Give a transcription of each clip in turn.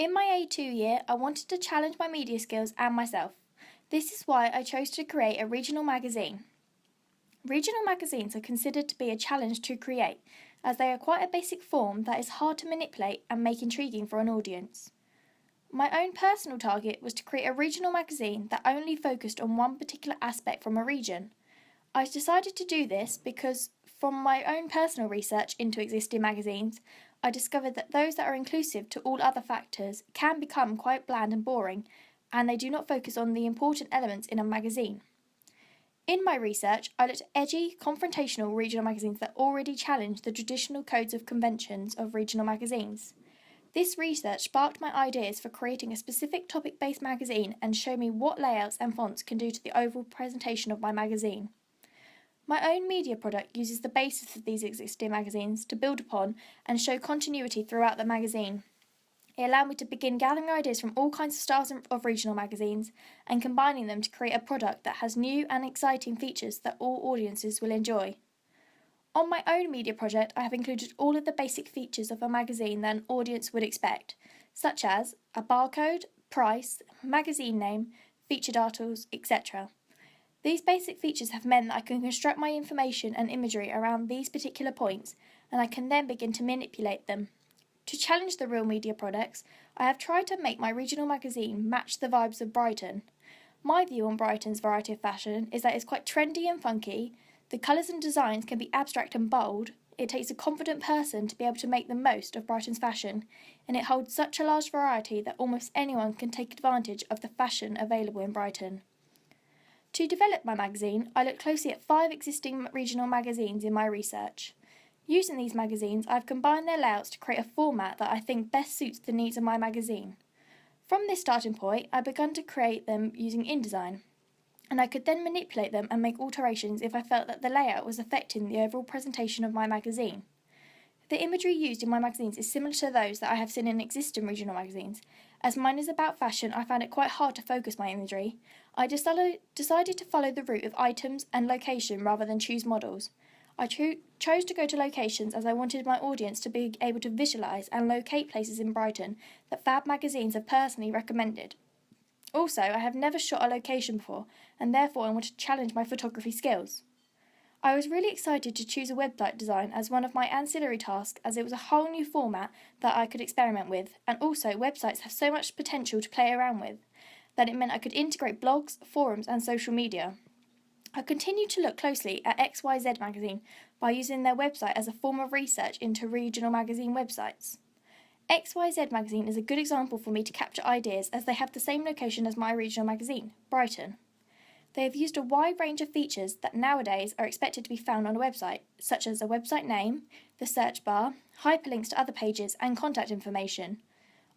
In my A2 year, I wanted to challenge my media skills and myself. This is why I chose to create a regional magazine. Regional magazines are considered to be a challenge to create, as they are quite a basic form that is hard to manipulate and make intriguing for an audience. My own personal target was to create a regional magazine that only focused on one particular aspect from a region. I decided to do this because, from my own personal research into existing magazines, I discovered that those that are inclusive to all other factors can become quite bland and boring, and they do not focus on the important elements in a magazine. In my research, I looked at edgy, confrontational regional magazines that already challenge the traditional codes of conventions of regional magazines. This research sparked my ideas for creating a specific topic-based magazine and showed me what layouts and fonts can do to the overall presentation of my magazine. My own media product uses the basis of these existing magazines to build upon and show continuity throughout the magazine. It allowed me to begin gathering ideas from all kinds of styles of regional magazines and combining them to create a product that has new and exciting features that all audiences will enjoy. On my own media project, I have included all of the basic features of a magazine that an audience would expect, such as a barcode, price, magazine name, featured articles, etc. These basic features have meant that I can construct my information and imagery around these particular points, and I can then begin to manipulate them. To challenge the real media products, I have tried to make my regional magazine match the vibes of Brighton. My view on Brighton's variety of fashion is that it's quite trendy and funky, the colours and designs can be abstract and bold, it takes a confident person to be able to make the most of Brighton's fashion, and it holds such a large variety that almost anyone can take advantage of the fashion available in Brighton. To develop my magazine, I looked closely at 5 existing regional magazines in my research. Using these magazines, I've combined their layouts to create a format that I think best suits the needs of my magazine. From this starting point, I began to create them using InDesign, and I could then manipulate them and make alterations if I felt that the layout was affecting the overall presentation of my magazine. The imagery used in my magazines is similar to those that I have seen in existing regional magazines. As mine is about fashion, I found it quite hard to focus my imagery. I decided to follow the route of items and location rather than choose models. I chose to go to locations as I wanted my audience to be able to visualise and locate places in Brighton that Fab magazines have personally recommended. Also, I have never shot a location before, and therefore I wanted to challenge my photography skills. I was really excited to choose a website design as one of my ancillary tasks, as it was a whole new format that I could experiment with, and also websites have so much potential to play around with that it meant I could integrate blogs, forums and social media. I continued to look closely at XYZ magazine by using their website as a form of research into regional magazine websites. XYZ magazine is a good example for me to capture ideas as they have the same location as my regional magazine, Brighton. They have used a wide range of features that nowadays are expected to be found on a website, such as a website name, the search bar, hyperlinks to other pages and contact information.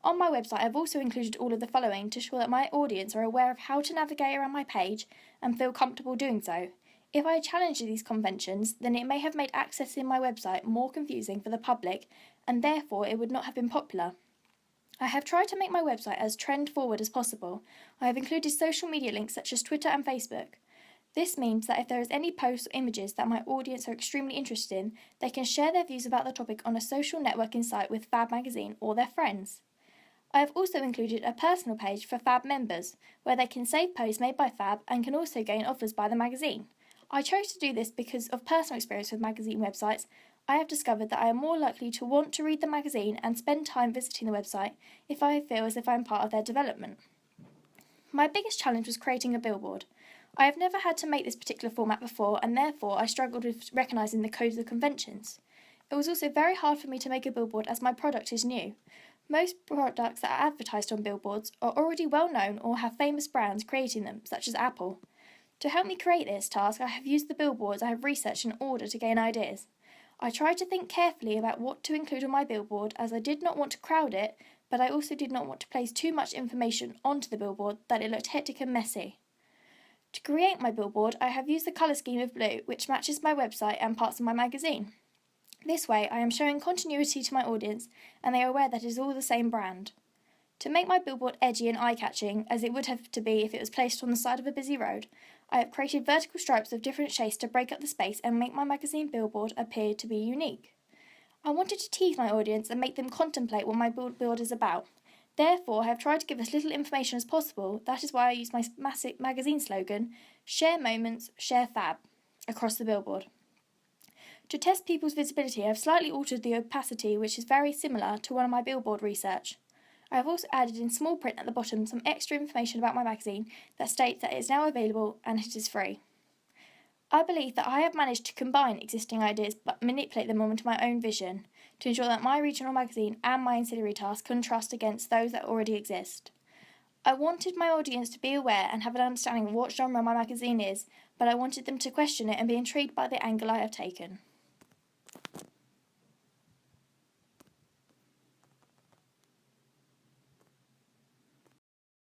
On my website I have also included all of the following to ensure that my audience are aware of how to navigate around my page and feel comfortable doing so. If I challenge these conventions, then it may have made accessing my website more confusing for the public and therefore it would not have been popular. I have tried to make my website as trend-forward as possible. I have included social media links such as Twitter and Facebook. This means that if there is any posts or images that my audience are extremely interested in, they can share their views about the topic on a social networking site with Fab magazine or their friends. I have also included a personal page for Fab members, where they can save posts made by Fab and can also gain offers by the magazine. I chose to do this because of personal experience with magazine websites. I have discovered that I am more likely to want to read the magazine and spend time visiting the website if I feel as if I am part of their development. My biggest challenge was creating a billboard. I have never had to make this particular format before and therefore I struggled with recognising the codes of conventions. It was also very hard for me to make a billboard as my product is new. Most products that are advertised on billboards are already well known or have famous brands creating them, such as Apple. To help me create this task, I have used the billboards I have researched in order to gain ideas. I tried to think carefully about what to include on my billboard as I did not want to crowd it, but I also did not want to place too much information onto the billboard that it looked hectic and messy. To create my billboard, I have used the colour scheme of blue, which matches my website and parts of my magazine. This way, I am showing continuity to my audience and they are aware that it is all the same brand. To make my billboard edgy and eye-catching, as it would have to be if it was placed on the side of a busy road, I have created vertical stripes of different shapes to break up the space and make my magazine billboard appear to be unique. I wanted to tease my audience and make them contemplate what my billboard is about. Therefore, I have tried to give as little information as possible. That is why I use my magazine slogan, Share Moments, Share Fab, across the billboard. To test people's visibility, I have slightly altered the opacity, which is very similar to one of my billboard research. I have also added in small print at the bottom some extra information about my magazine that states that it is now available and it is free. I believe that I have managed to combine existing ideas but manipulate them onto my own vision to ensure that my regional magazine and my ancillary tasks contrast against those that already exist. I wanted my audience to be aware and have an understanding of what genre my magazine is, but I wanted them to question it and be intrigued by the angle I have taken.